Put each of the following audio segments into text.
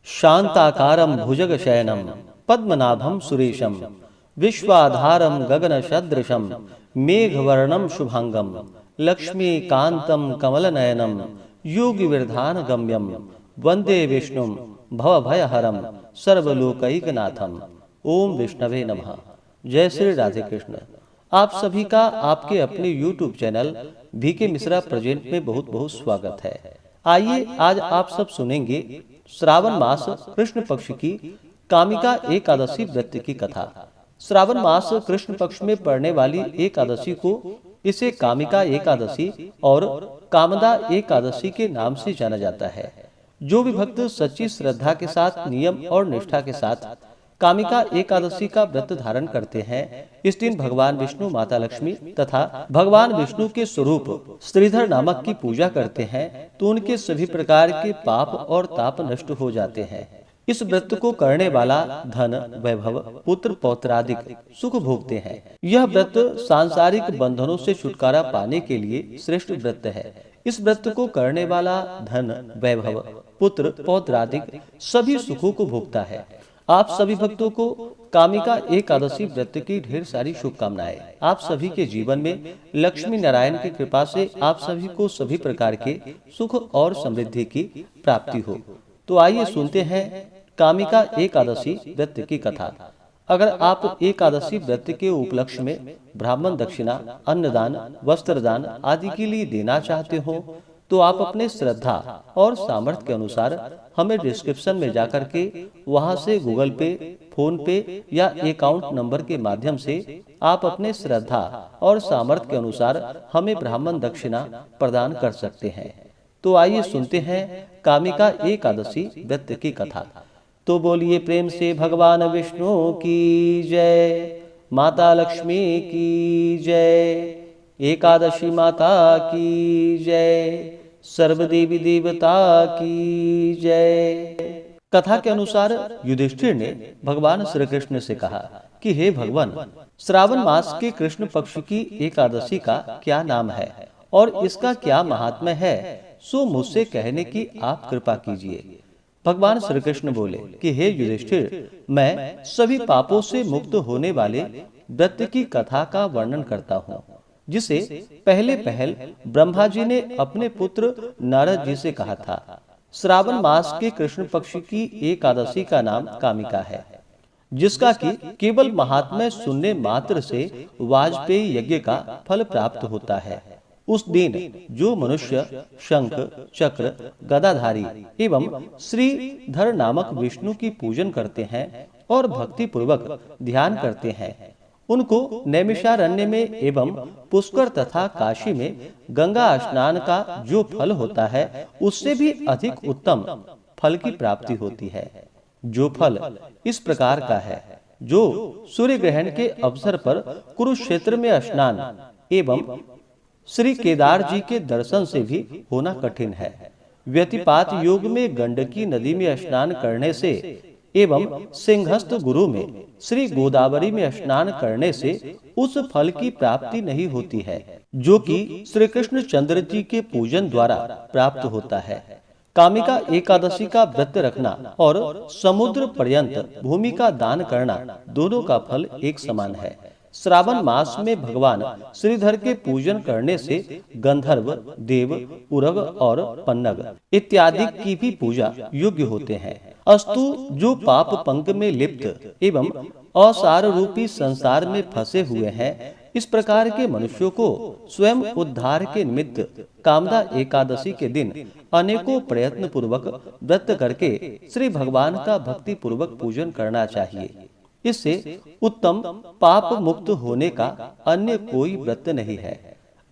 शांताकारं भुजगशयनं पद्मनाभं सुरेशं विश्वाधारं गगनसदृशं मेघवर्णं शुभांगं लक्ष्मीकान्तं कमलनयनं योगिविरधानगम्यं वंदे विष्णुं भवभयहरं सर्वलोकैकनाथम। ओम विष्णवे नमः। जय श्री राधे कृष्ण। आप सभी का आपके अपने YouTube channel VK Mishra present में बहुत बहुत स्वागत है। आइए आज आप सब सुनेंगे श्रावण मास कृष्ण पक्ष की कामिका एकादशी व्रत की कथा। श्रावण मास कृष्ण पक्ष में पड़ने वाली एकादशी को इसे कामिका एकादशी और कामदा एकादशी के नाम से जाना जाता है। जो भी भक्त सच्ची श्रद्धा के साथ नियम और निष्ठा के साथ कामिका एकादशी का व्रत धारण करते हैं, इस दिन भगवान विष्णु, माता लक्ष्मी तथा भगवान विष्णु के स्वरूप श्रीधर नामक की पूजा करते हैं तो उनके सभी प्रकार के पाप और ताप नष्ट हो जाते हैं। इस व्रत को करने वाला धन, वैभव, पुत्र पौत्रादिक सुख भोगते हैं। यह व्रत सांसारिक बंधनों से छुटकारा पाने के लिए श्रेष्ठ व्रत है। इस व्रत को करने वाला धन, वैभव, पुत्र पौत्रादिक सभी सुखों को भोगता है। आप सभी भक्तों को कामिका एकादशी व्रत की ढेर सारी शुभकामनाएं। आप सभी के जीवन में लक्ष्मी नारायण की कृपा से आप सभी को सभी प्रकार के सुख और समृद्धि की प्राप्ति हो। तो आइए सुनते हैं कामिका एकादशी व्रत की कथा। अगर आप एकादशी व्रत के उपलक्ष्य में ब्राह्मण दक्षिणा, अन्नदान, वस्त्रदान आदि के लिए देना चाहते हो तो आप अपने श्रद्धा और सामर्थ्य के अनुसार हमें डिस्क्रिप्शन में जाकर के वहां से गूगल पे, फोन पे या अकाउंट नंबर के माध्यम से आप अपने श्रद्धा और सामर्थ्य के अनुसार हमें ब्राह्मण दक्षिणा प्रदान कर सकते हैं। तो आइए सुनते हैं कामिका एकादशी व्रत की कथा। तो बोलिए प्रेम से भगवान विष्णु की जय, माता लक्ष्मी की जय, एकादशी माता की जय, सर्वदेवी देवता की जय। कथा के अनुसार युधिष्ठिर ने भगवान श्री कृष्ण से कहा कि हे भगवान, श्रावण मास के कृष्ण पक्ष की एकादशी का क्या नाम है और इसका क्या महात्म्य है, सो मुझसे कहने की आप कृपा कीजिए। भगवान श्री कृष्ण बोले कि हे युधिष्ठिर, मैं सभी पापों से मुक्त होने वाले व्रत की कथा का वर्णन करता हूँ, जिसे पहले ब्रह्मा जी ने अपने पुत्र नारद जी से कहा था। श्रावण मास के कृष्ण पक्ष की एकादशी का नाम कामिका है, जिसका कि केवल महात्म्य सुनने मात्र से वाजपेयी यज्ञ का फल प्राप्त होता है। उस दिन जो मनुष्य शंख, चक्र, गदाधारी एवं श्रीधर नामक विष्णु की पूजन करते हैं और भक्ति पूर्वक ध्यान करते हैं, उनको नैमिषारण्य में एवं पुष्कर तथा काशी में गंगा स्नान का जो फल होता है उससे भी अधिक उत्तम फल की प्राप्ति होती है। जो फल इस प्रकार का है, जो सूर्य ग्रहण के अवसर पर कुरुक्षेत्र में स्नान एवं श्री केदार जी के दर्शन से भी होना कठिन है। व्यतिपात योग में गंडकी नदी में स्नान करने से एवं सिंहस्थ गुरु में श्री गोदावरी में स्नान करने से उस फल की प्राप्ति नहीं होती है, जो कि श्री कृष्ण चंद्र जी के पूजन द्वारा प्राप्त होता है। कामिका एकादशी का व्रत रखना और समुद्र पर्यंत भूमि का दान करना दोनों का फल एक समान है। श्रावण मास में भगवान श्रीधर के पूजन करने से गंधर्व, देव, उरग और पन्नग इत्यादि की भी पूजा योग्य होते हैं। अस्तु जो पाप पंक में लिप्त एवं असार रूपी संसार में फंसे हुए हैं, इस प्रकार के मनुष्यों को स्वयं उद्धार के निमित्त कामदा एकादशी के दिन अनेकों प्रयत्न पूर्वक व्रत करके श्री भगवान का भक्ति पूर्वक पूजन करना चाहिए। इससे उत्तम पाप मुक्त होने का अन्य कोई व्रत नहीं है।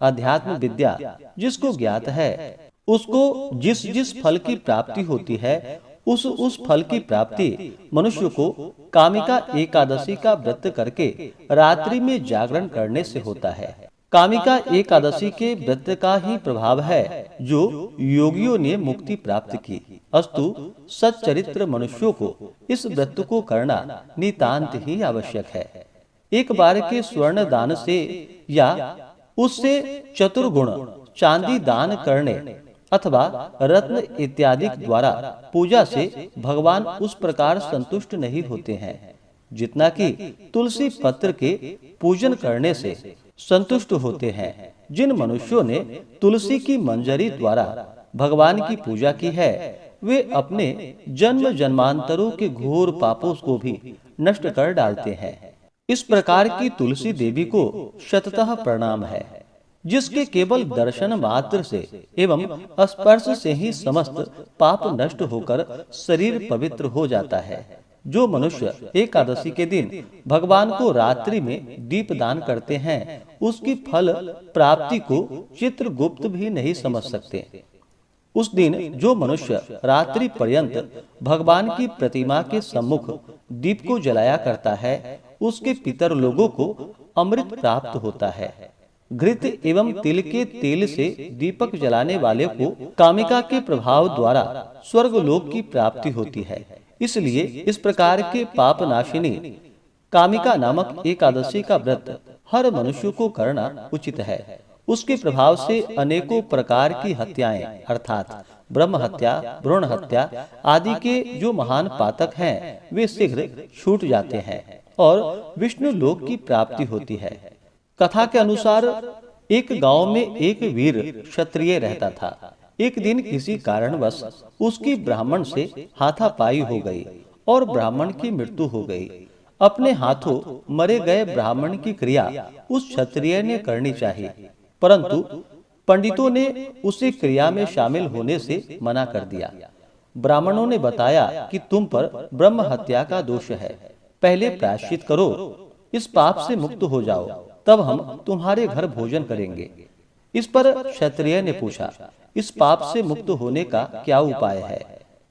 अध्यात्म विद्या जिसको ज्ञात है, उसको जिस जिस फल की प्राप्ति होती है, उस फल की प्राप्ति मनुष्य को कामिका एकादशी का व्रत करके रात्रि में जागरण करने से होता है। कामिका एकादशी के व्रत का ही प्रभाव है जो योगियों ने मुक्ति प्राप्त की। अस्तु सच्चरित्र मनुष्यों को इस व्रत को करना नितांत ही आवश्यक है। एक बार के स्वर्ण दान से या उससे चतुर्गुण चांदी दान करने अथवा रत्न इत्यादि द्वारा पूजा से भगवान उस प्रकार संतुष्ट नहीं होते हैं जितना कि तुलसी पत्र के पूजन करने से संतुष्ट होते हैं। जिन मनुष्यों ने तुलसी की मंजरी द्वारा भगवान की पूजा की है वे अपने जन्म जन्मांतरों के घोर पापों को भी नष्ट कर डालते हैं। इस प्रकार की तुलसी देवी को शततः प्रणाम है, जिसके केवल दर्शन मात्र से एवं स्पर्श से ही समस्त पाप नष्ट होकर शरीर पवित्र हो जाता है। जो मनुष्य एकादशी के दिन भगवान को रात्रि में दीप दान करते हैं उसकी फल प्राप्ति को चित्रगुप्त भी नहीं समझ सकते। उस दिन जो मनुष्य रात्रि पर्यंत भगवान की प्रतिमा के सम्मुख दीप को जलाया करता है उसके पितर लोगों को अमृत प्राप्त होता है। घृत एवं तिल के तेल से दीपक जलाने वाले को कामिका के प्रभाव द्वारा स्वर्गलोक की प्राप्ति होती है। इसलिए इस प्रकार के पाप नाशिनी कामिका नामक एकादशी का व्रत हर मनुष्य को करना उचित है। उसके प्रभाव से अनेकों प्रकार की हत्याएं अर्थात ब्रह्म हत्या, भ्रूण हत्या आदि के जो महान पातक हैं वे शीघ्र छूट जाते हैं और विष्णु लोक की प्राप्ति होती है। कथा के अनुसार एक गांव में एक वीर क्षत्रिय रहता था। एक दिन किसी कारणवश उसकी ब्राह्मण से हाथापाई हो गई और ब्राह्मण की मृत्यु हो गई। अपने हाथों मरे गए ब्राह्मण की क्रिया उस क्षत्रिय ने करनी चाहिए, परंतु पंडितों ने उसे क्रिया में शामिल होने से मना कर दिया। ब्राह्मणों ने बताया कि तुम पर ब्रह्म हत्या का दोष है, पहले प्रायश्चित करो, इस पाप से मुक्त हो जाओ, तब हम तुम्हारे घर भोजन करेंगे। इस पर क्षत्रिय ने पूछा, इस पाप से मुक्त होने का क्या उपाय है?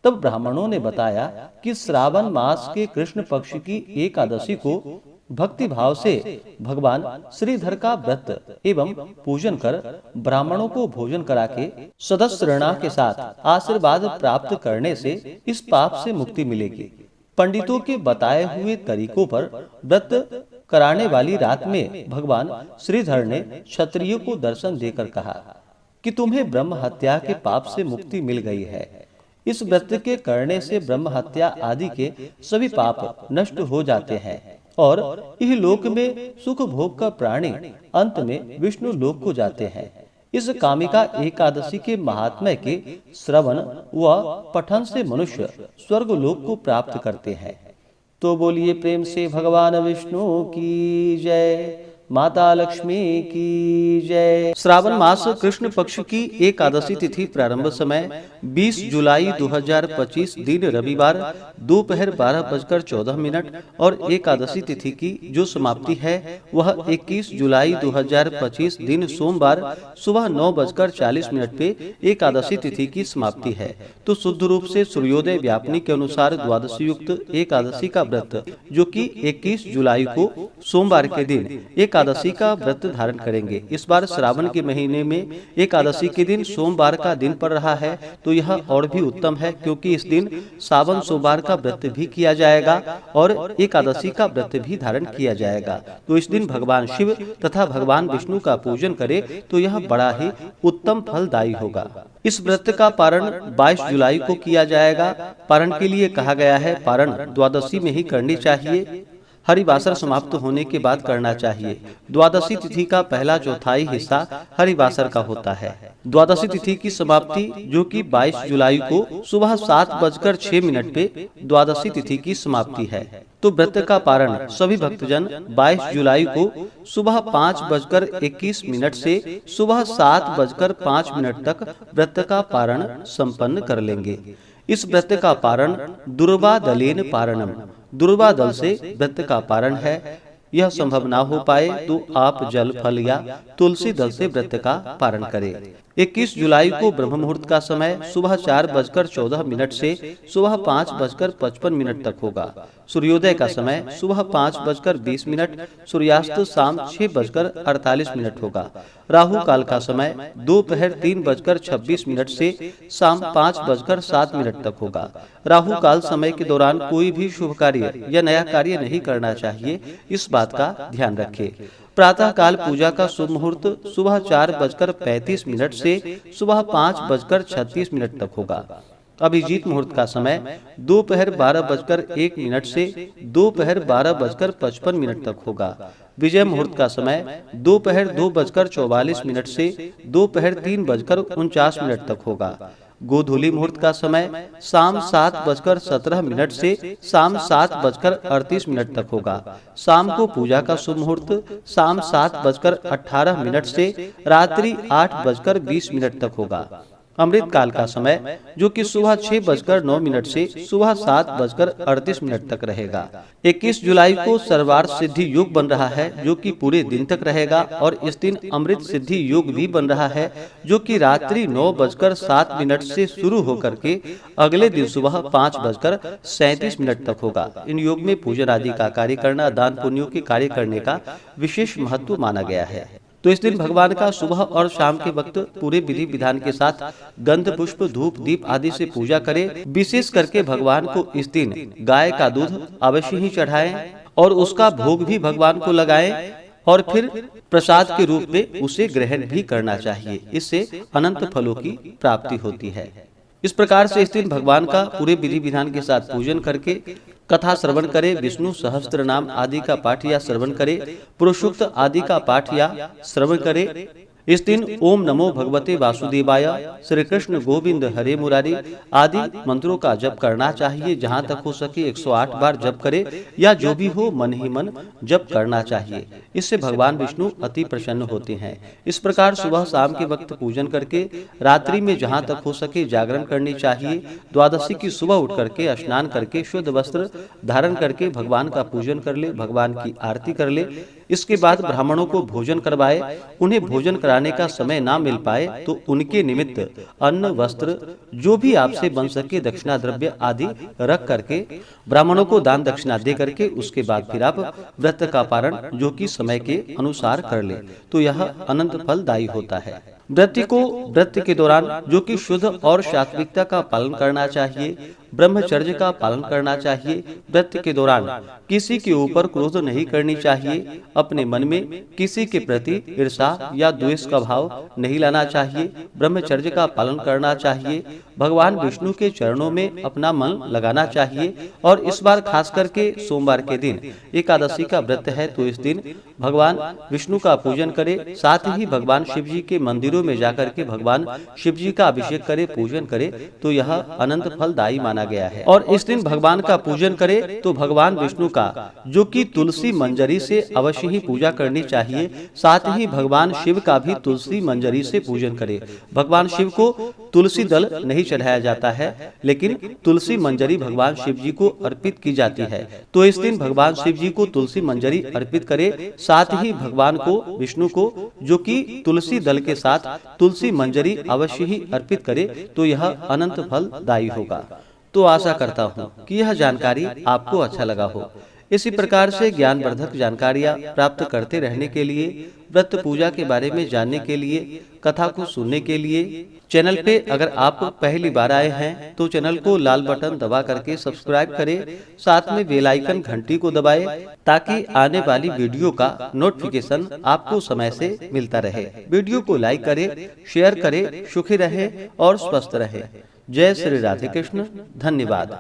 तब ब्राह्मणों ने बताया कि श्रावण मास के कृष्ण पक्ष की एकादशी को भक्ति भाव से भगवान श्रीधर का व्रत एवं पूजन कर ब्राह्मणों को भोजन करा के सदस्यणा के साथ आशीर्वाद प्राप्त करने से इस पाप से मुक्ति मिलेगी। पंडितों के बताए हुए तरीकों पर व्रत कराने वाली रात में भगवान श्रीधर ने क्षत्रिय को दर्शन देकर कहा कि तुम्हें ब्रह्म हत्या के पाप से मुक्ति मिल गई है। इस व्रत के करने से ब्रह्म हत्या आदि के सभी पाप नष्ट हो जाते हैं और इह लोक में सुख भोग का प्राणी अंत में विष्णु लोक को जाते हैं। इस कामिका एकादशी के महात्म्य के श्रवण व पठन से मनुष्य स्वर्ग लोक को प्राप्त करते हैं। तो बोलिए प्रेम से भगवान विष्णु की जय, माता लक्ष्मी की जय। श्रावण मास कृष्ण पक्ष की एकादशी तिथि प्रारंभ समय 20 जुलाई 2025 दिन रविवार दोपहर 12:14 और एकादशी तिथि की जो समाप्ति है वह 21 जुलाई 2025 दिन सोमवार सुबह 9:40 पे एकादशी तिथि की समाप्ति है। तो शुद्ध रूप से सूर्योदय व्यापनी के अनुसार द्वादशी युक्त एकादशी का व्रत जो कि 21 जुलाई को सोमवार के दिन एकादशी का व्रत धारण करेंगे। इस बार श्रावण के महीने में एकादशी के दिन सोमवार का दिन पड़ रहा है तो यह और भी उत्तम है, क्योंकि इस दिन सावन सोमवार का व्रत भी किया जाएगा और एकादशी का व्रत भी धारण किया जाएगा। तो इस दिन भगवान शिव तथा भगवान विष्णु का पूजन करे तो यह बड़ा ही उत्तम फलदायी होगा। इस व्रत का पारण 22 जुलाई को किया जाएगा। पारण के लिए कहा गया है पारण द्वादशी में ही करनी चाहिए, हरिवासर समाप्त होने के बाद करना चाहिए। द्वादशी तिथि का पहला चौथाई हिस्सा हरिवासर का होता है। द्वादशी तिथि की समाप्ति जो कि 22 जुलाई को सुबह 7:06 पे द्वादशी तिथि की समाप्ति है। तो व्रत का पारण सभी भक्तजन 22 जुलाई को सुबह 5:21 से सुबह 7:05 तक व्रत का पारण संपन्न कर लेंगे। इस व्रत का पारण दुर्वा दलेन पारणम, दुर्वा दल से व्रत का पारण है। यह संभव ना हो पाए तो आप जल फल या तुलसी दल से व्रत का पारण करें। 21 जुलाई को ब्रह्म मुहूर्त का समय सुबह 4:14 से सुबह 5:55 तक होगा। सूर्योदय का समय सुबह 5:20, सूर्यास्त शाम 6:48 होगा। राहु काल का समय दोपहर 3:26 से शाम 5:07 तक होगा। राहु काल समय के दौरान कोई भी शुभ कार्य या नया कार्य नहीं करना चाहिए, इस बात का ध्यान रखें। प्रातः काल पूजा का शुभ मुहूर्त सुबह 4:35 से सुबह 5:36 तक होगा। अभिजीत मुहूर्त का समय दोपहर 12:01 से दोपहर 12:55 तक होगा। विजय मुहूर्त का समय दोपहर 2:44 से दोपहर 3:49 तक होगा। गोधूली मुहूर्त का समय शाम 7:17 से शाम 7:38 तक होगा। शाम को पूजा का शुभ मुहूर्त शाम 7:18 से रात्रि 8:20 तक होगा। अमृत काल का समय जो कि सुबह 6:09 से सुबह 7:38 तक रहेगा। 21 जुलाई को सर्वार्थ सिद्धि योग बन रहा है जो कि पूरे दिन तक रहेगा और इस दिन अमृत सिद्धि योग भी बन रहा है जो कि रात्रि 9:07 से शुरू होकर के अगले दिन सुबह 5:37 तक होगा। इन योग में पूजन आदि का कार्य करना, दान पुण्यों के कार्य करने का विशेष महत्व माना गया है। तो इस दिन भगवान का सुबह और शाम के वक्त पूरे विधि विधान के साथ गंध पुष्प धूप दीप आदि से पूजा करें। विशेष करके भगवान को इस दिन गाय का दूध अवश्य ही चढ़ाएं और उसका भोग भी भगवान को लगाएं और फिर प्रसाद के रूप में उसे ग्रहण भी करना चाहिए। इससे अनंत फलों की प्राप्ति होती है। इस प्रकार से इस दिन भगवान का पूरे विधि विधान के साथ पूजन करके कथा श्रवण करे, विष्णु सहस्त्र नाम आदि का पाठ या श्रवण करे, पुरुषोक्त आदि का पाठ या श्रवण करे। इस दिन ओम नमो भगवते वासुदेवाय, श्री कृष्ण गोविंद हरे मुरारी आदि मंत्रों का जप करना चाहिए। जहाँ तक हो सके 108 बार जप करे या जो भी हो मन ही मन जप करना चाहिए। इससे भगवान विष्णु अति प्रसन्न होते हैं। इस प्रकार सुबह शाम के वक्त पूजन करके रात्रि में जहाँ तक हो सके जागरण करनी चाहिए। द्वादशी की सुबह उठ करके स्नान करके शुद्ध वस्त्र धारण करके भगवान का पूजन कर ले, भगवान की आरती कर ले। इसके बाद ब्राह्मणों को भोजन करवाए। उन्हें भोजन कराने का समय ना मिल पाए तो उनके निमित्त अन्न वस्त्र जो भी आपसे बन सके दक्षिणा द्रव्य आदि रख करके ब्राह्मणों को दान दक्षिणा दे करके उसके बाद फिर आप व्रत का पारण जो कि समय के अनुसार कर ले तो यह अनंत फलदायी होता है। व्रत के दौरान जो कि शुद्ध और सात्विकता का पालन करना चाहिए, ब्रह्मचर्य का पालन करना चाहिए। व्रत के दौरान किसी के ऊपर क्रोध नहीं करनी चाहिए। अपने मन में किसी के प्रति ईर्षा या द्वेष का भाव नहीं लाना चाहिए। ब्रह्मचर्य का पालन करना चाहिए। भगवान विष्णु के चरणों में अपना मन लगाना चाहिए। और इस बार खास करके सोमवार के दिन एकादशी का व्रत है तो इस दिन भगवान विष्णु का पूजन करे। साथ ही भगवान शिव जी के मंदिरों में जाकर के भगवान शिव जी का अभिषेक करे, पूजन करे तो यह अनंत फलदायी माना गया है। और इस दिन भगवान का पूजन करे तो भगवान विष्णु का जो कि तुलसी मंजरी से अवश्य ही पूजा करनी चाहिए। साथ ही भगवान शिव का भी तुलसी मंजरी से पूजन करे। भगवान शिव को तुलसी दल नहीं चढ़ाया जाता है लेकिन तुलसी मंजरी भगवान शिव जी को अर्पित की जाती है। तो इस दिन भगवान शिव जी को तुलसी मंजरी अर्पित करे। साथ ही भगवान को विष्णु को जो कि तुलसी दल के साथ तुलसी मंजरी अवश्य ही अर्पित करे तो यह अनंत फलदायी होगा। तो आशा करता हूँ कि यह जानकारी आपको अच्छा लगा हो। इसी प्रकार से ज्ञानवर्धक जानकारियाँ प्राप्त करते रहने के लिए, व्रत पूजा के बारे में जानने के लिए, कथा को सुनने के लिए चैनल पे अगर आप पहली बार आए हैं तो चैनल को लाल बटन दबा करके सब्सक्राइब करें। साथ में बेल आइकन घंटी को दबाएं ताकि आने वाली वीडियो का नोटिफिकेशन आपको समय से मिलता रहे। वीडियो को लाइक करें, शेयर करें। सुखी रहे और स्वस्थ रहे। जय श्री राधे कृष्ण। धन्यवाद।